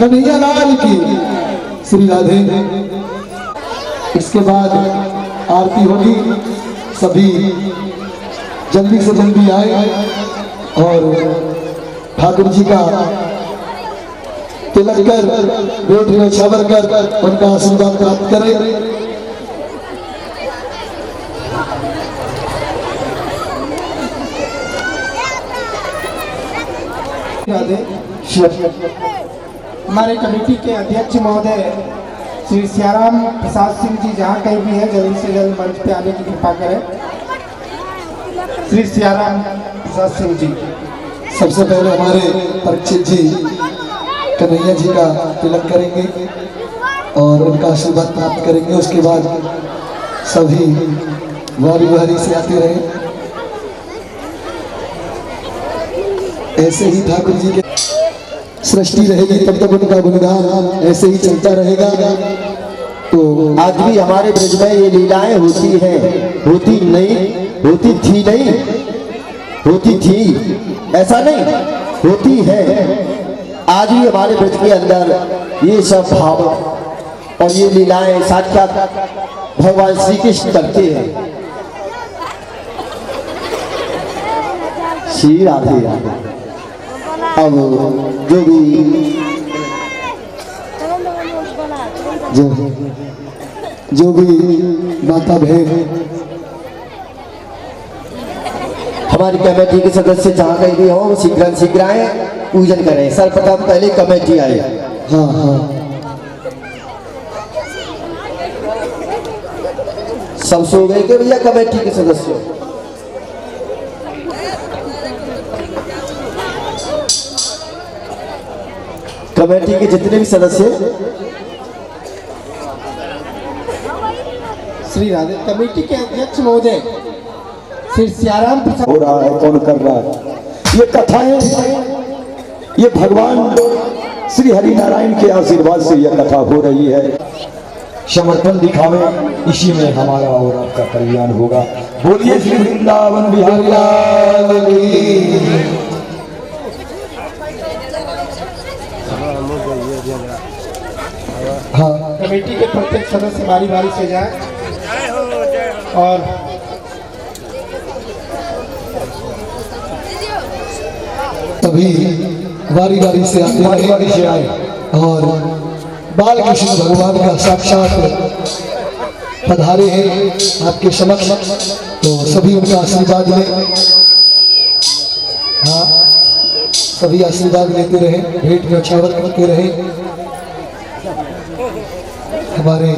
कन्हैया लाल की श्री राधे। इसके बाद आरती होगी, सभी जल्दी से जल्दी आए और ठाकुर जी का तिलक कर बेट में छावर कर उनका आशीर्वाद प्राप्त करें। हमारे कमेटी के अध्यक्ष महोदय श्री सियाराम प्रसाद सिंह जी जहाँ कहीं भी है जल्द से जल्द मंच पे आने की कृपा करें। श्री सियाराम प्रसाद सिंह जी। सबसे पहले हमारे परीक्षित जी कन्हैया जी का तिलक करेंगे और उनका आशीर्वाद प्राप्त करेंगे। उसके बाद सभी वारी वारी से आते रहे। ऐसे ही ठाकुर जी के सृष्टि रहेगी तब तक उनका गुणगान ऐसे ही चलता रहेगा। तो आज भी हमारे ब्रज में ये लीलाएं होती हैं, होती नहीं, होती थी नहीं, होती थी ऐसा नहीं, होती है। आज भी हमारे ब्रज के अंदर ये सब भाव और ये लीलाएं साक्षात भगवान श्री कृष्ण करते हैं। श्री राधे राधे। अब जो भी माता बहन हमारी कमेटी के सदस्य जहाँ कहीं भी हो वो शीघ्र आए, पूजन करें। सर्वप्रथम पहले कमेटी आए। हाँ हाँ, सब सो गए के भैया कमेटी के सदस्य? कमेटी के जितने भी सदस्य श्री राधे कमेटी के अध्यक्ष महोदय श्री सियाराम प्रसाद। हो रहा है, कौन कर रहा है? ये कथाएं, ये भगवान श्री हरि नारायण के आशीर्वाद से यह कथा हो रही है। समर्पण दिखावे, इसी में हमारा और आपका कल्याण होगा। बोलिए श्री वृंदावन बिहारी लाल की। हाँ, कमेटी के प्रत्येक सदस्य बारी बारी से जाए और सभी वारी वारी से आए और बाल कृष्ण भगवान का साक्षात पधारे हैं आपके समक्ष, तो सभी उनका आशीर्वाद लें। हाँ, सभी आशीर्वाद लेते रहे, भेंट में न्यौछावर करते रहे। हमारे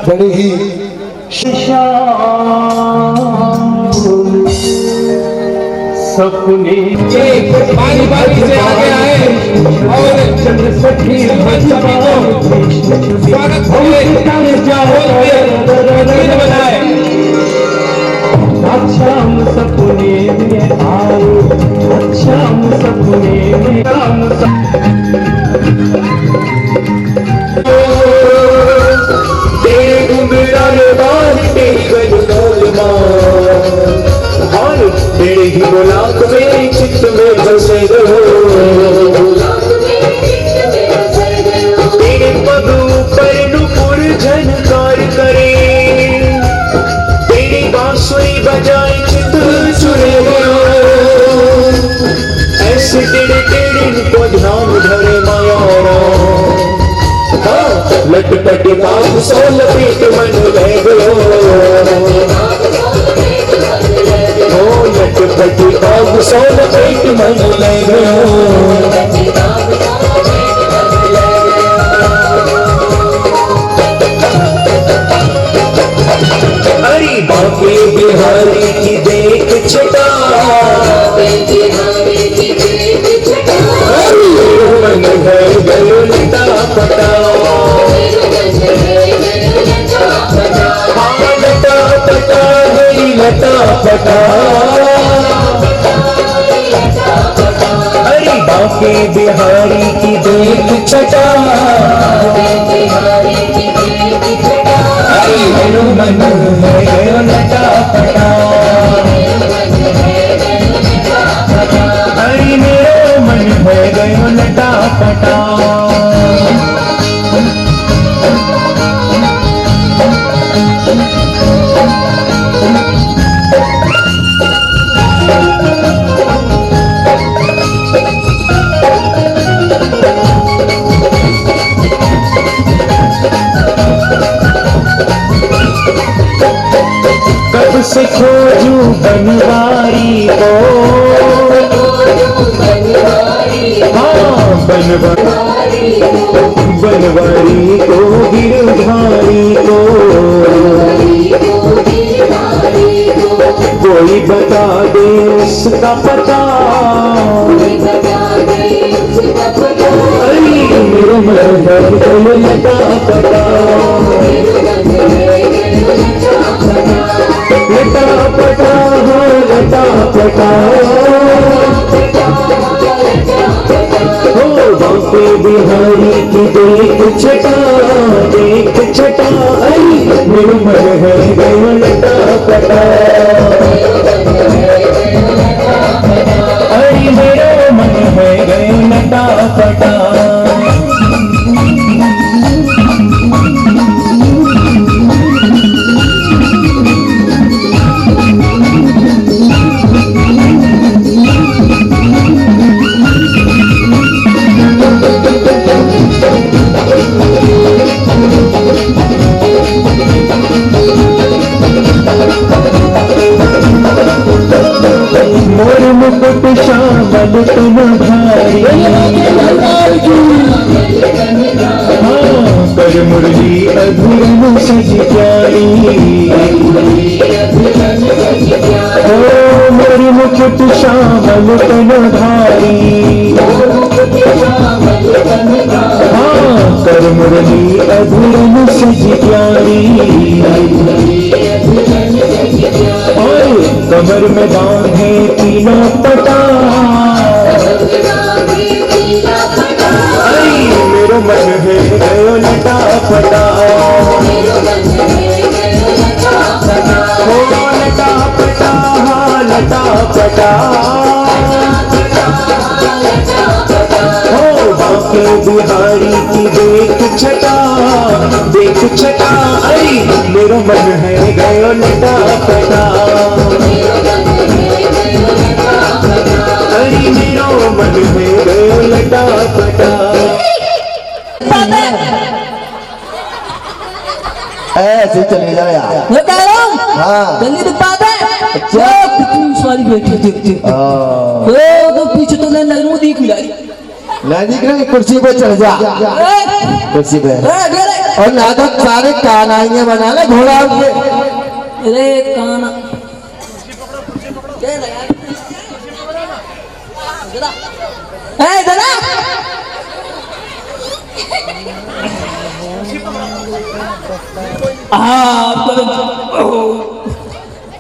बड़े ही सपने बारी बारी से आगे आए और सखी सभी को स्वागत बनाए। अच्छा हम सपने में आए, अच्छा हम सपने में गुलाब मेरे चित्त में बसे रहो, तेरे पग ऊपर नुपुर झनकार करे, तेरी बांसुरी बजाए चित्त चुरे गयो। ऐसे तेरे तेरे को ध्यान धरे माया लटपट बाप सोल पीट मन ले गयो। लटपटी बाग सोल पेट मन ले गयो। हरी बाके बिहारी की देख छटा, मन है गयो लटा पटा, लटा पटा गई लटा पटा। हरी बाके बिहारी की देख छटा, हरी मन है गयो लटा पटा। से खोजूं बनवारी को, हाँ बनवारी को गिरधारी को, कोई बता दे उसका पता, अरे मेरा मन है कोई लगा पता, लटा पटा हो लटा पटा हो, बांके बिहारी की देख छटा, अरे मेरा मन है गयो लटा पटा, अरे मेरा मन है गयो लटा पटा। मोर मुकुट श्यामल तुम भारी, हाँ कर मुरली अधूरन सज प्यारी, ओ मोर मुकुट श्यामल तुम भारी, हाँ कर मुरली अधूरन सज प्यारी, और कमर में बांधे तीनों पटा, अरे मेरा मन है गयो लटा पटा, हो लटा पटा हाँ लटा पटा, हो बांके बिहारी की देख छटा, अरे मेरा मन है गयो लटा पटा, अरे मेरा मन है गयो लटा पटा। ऐसे चले जाओ यार। हाँ जल्दी दिखा दे। अच्छा कितनी सारी बैठी देख तो पीछे तो लाइन लगूं देख मिला दिख रही, कुर्सी पे चढ़ जा, कुर्सी पे, और नाटक सारे कानाइयां बना ले घोड़ा पे, अरे काना दादा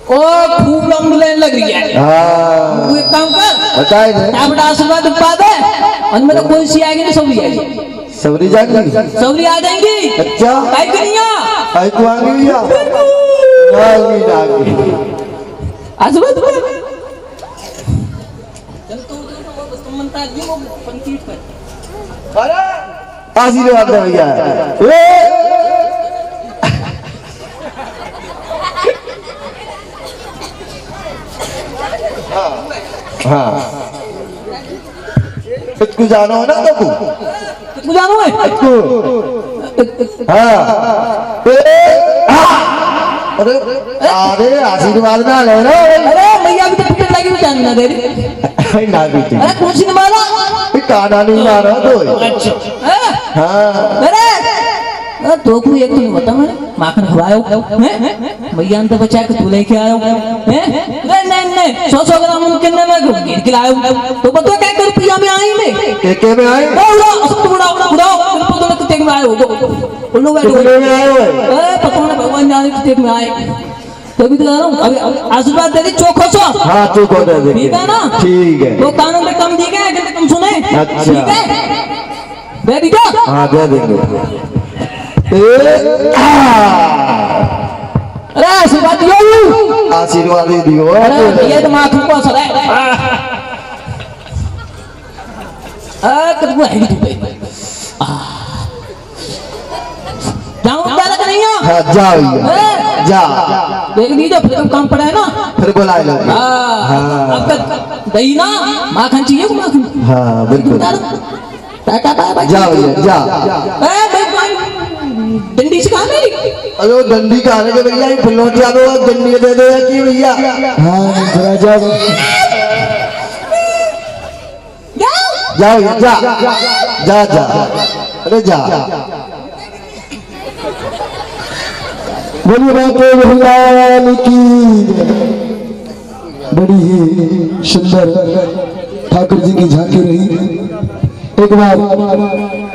ओ खूब लंबी लाइन लग रही है। तू एक काम कर, बताए बड़ा आशीर्वाद पा दे, और मेरा कोई सी आएगी ना सबरी आएगी, सबरी जाएंगी, सबरी आ जाएंगी। अच्छा काई कनिया काई को आएंगी या आएंगी आशीर्वाद पा चल तू तुम मनता नहीं वो पंक्ति पर आशीर्वाद दे भैया। हाँ इसको जानो है ना तू जानो है इसको, हाँ अरे अरे आशीर्वाद ना ले ना, अरे भैया अभी तो टिकट लगी हुई जानना दे रही ना बीती, अरे कुर्सी न मारा काना नहीं मारा तो, अच्छा हाँ अरे तो कोई एक तो बता मैं माखन खवायो हैं भैया ने तो बचा के तू लेके आयो हैं नहीं 100 ग्राम मुमकिन में मैं गिर के लायो, तो बता क्या कर रुपया में आई में के में आए उड़ा तो कितने में आए हो उल्लू बैठो में आए हो, पता नहीं भगवान जाने कितने में आए, तभी तो कह रहा हूं अभी आशीर्वाद दे दे चोखो सो, हाँ चोखो दे दे, ठीक है ना, ठीक है तो कानों में कम दी गए कि कम सुने, अच्छा ठीक है दे दी क्या, हाँ दे देंगे। अरे आशीर्वाद दियो, आशीर्वाद दियो, ये तो माखन को असर है कितना है तू जाऊं डाला नहीं हो, हाँ जाओ जा देख लीजिए फिर काम पड़ा है ना, फिर बुला लो, अब तक दही ना माखन चाहिए माखन, हाँ बिल्कुल टाटा बाय बाय जा भैया जा, डंडी से कहा मेरी अरे डंडी का आने के भैया ये फिल्म क्या दो डंडी दे दो कि भैया। हाँ राजा जाओ जा जा जा अरे जा बोलिए बापू भगवान की। बड़ी ही सुंदर ठाकुर जी की झांकी रही। एक बार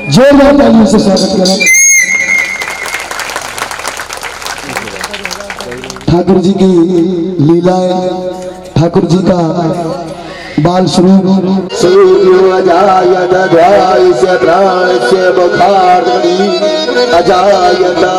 जोरदार तालियों से स्वागत करें ठाकुर जी की लीलाएं, ठाकुर जी का बाल स्वरूप। से प्राण से बुखार अजायता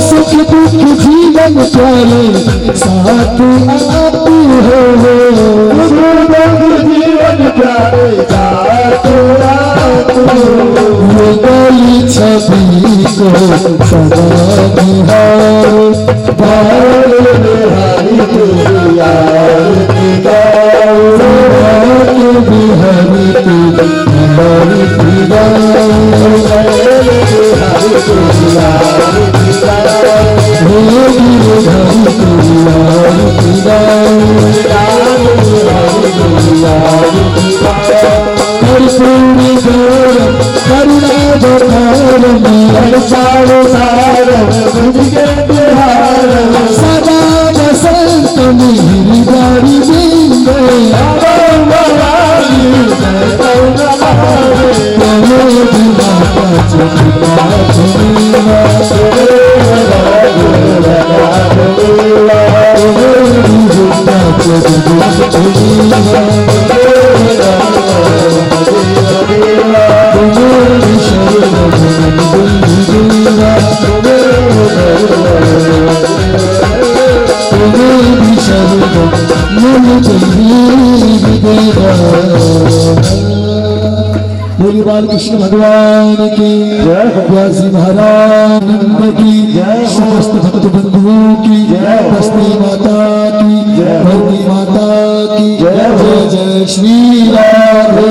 सुख दुख जीवन प्यारे साथ आप जीवन प्यारे गली छवि को सदा सदा बसंत मेरी बारी बोली बाल कृष्ण भगवान की व्यासी महाराज की समस्त भक्त बंधुओं की बस्ती माता की भरती माता की जय जय श्री राधे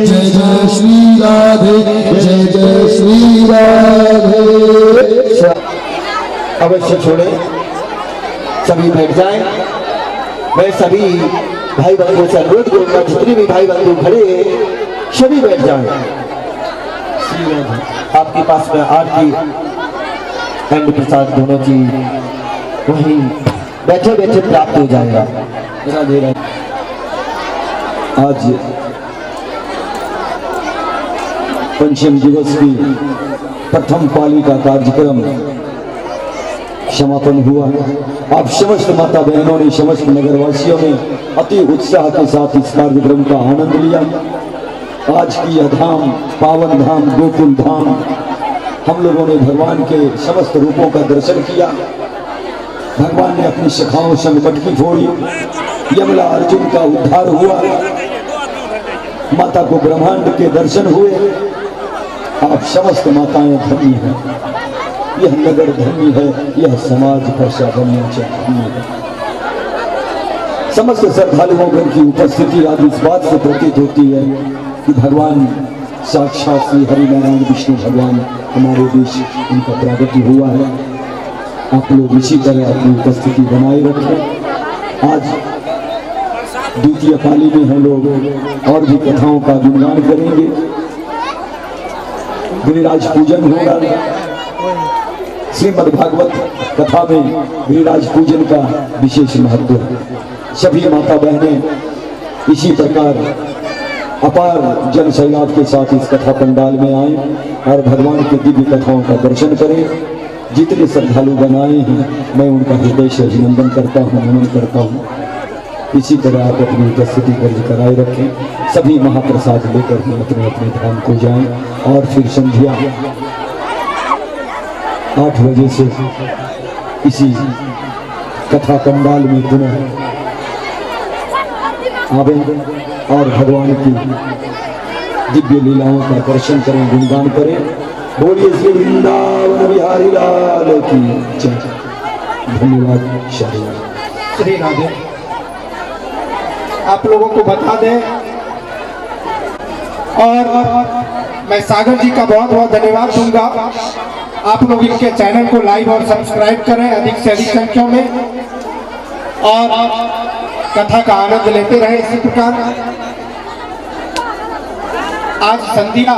जय जय श्री राधे जय जय श्री राधे। अवश्य छोड़े सभी बैठ जाएं। मैं सभी भाई बंधुओं से अनुरोध करूंगा जितने भी भाई बंधु खड़े सभी बैठ जाएं। आपके पास में आरती एंड प्रसाद दोनों चीज वहीं बैठे बैठे प्राप्त हो जाएगा। आज पंचम दिवस की प्रथम पाली का कार्यक्रम समापन हुआ। आप समस्त माता बहनों ने, समस्त नगरवासियों ने अति उत्साह के साथ इस कार्यक्रम का आनंद लिया। आज की यह धाम, पावन धाम, गोकुल धाम हम लोगों ने भगवान के समस्त रूपों का दर्शन किया। भगवान ने अपनी शाखाओं संग मटकी फोड़ी, यमला अर्जुन का उद्धार हुआ, माता को ब्रह्मांड के दर्शन हुए। आप समस्त माताएं धन्य हैं, यह नगर धन्य है, यह समाज वर्षा धन्य है। समस्त श्रद्धालुओं की उपस्थिति आज इस बात से प्रतीत होती है कि भगवान साक्षात श्री हरिनारायण विष्णु भगवान हमारे बीच उनका प्रागट्य हुआ है। आप लोग इसी तरह अपनी उपस्थिति बनाए रखें। आज द्वितीय पाली में हम लोग और भी कथाओं का गुणगान करेंगे। गिरिराज पूजन होगा। श्रीमद् भागवत कथा में गिरिराज पूजन का विशेष महत्व है। सभी माता बहनें इसी प्रकार अपार जन सैलाब के साथ इस कथा पंडाल में आए और भगवान की दिव्य कथाओं का दर्शन करें। जितने श्रद्धालु बनाए हैं मैं उनका हृदय से अभिनंदन करता हूँ, नमन करता हूँ। इसी तरह आप अपनी उपस्थिति दर्ज कराए रखें। सभी महाप्रसाद लेकर हम अपने अपने धाम को जाएं और फिर संध्या 8 बजे से इसी कथा पंडाल में पुनः आवे और भगवान की दिव्य लीलाओं का दर्शन करें, गुणगान करें। बोलिए श्री वृंदावन बिहारी लाल की जय। धन्यवाद। श्री राधे। आप लोगों को बता दें और मैं सागर जी का बहुत बहुत धन्यवाद दूंगा। आप लोग इनके चैनल को लाइक और सब्सक्राइब करें अधिक से अधिक संख्या में और कथा का आनंद लेते रहे। इसी प्रकार आज संध्या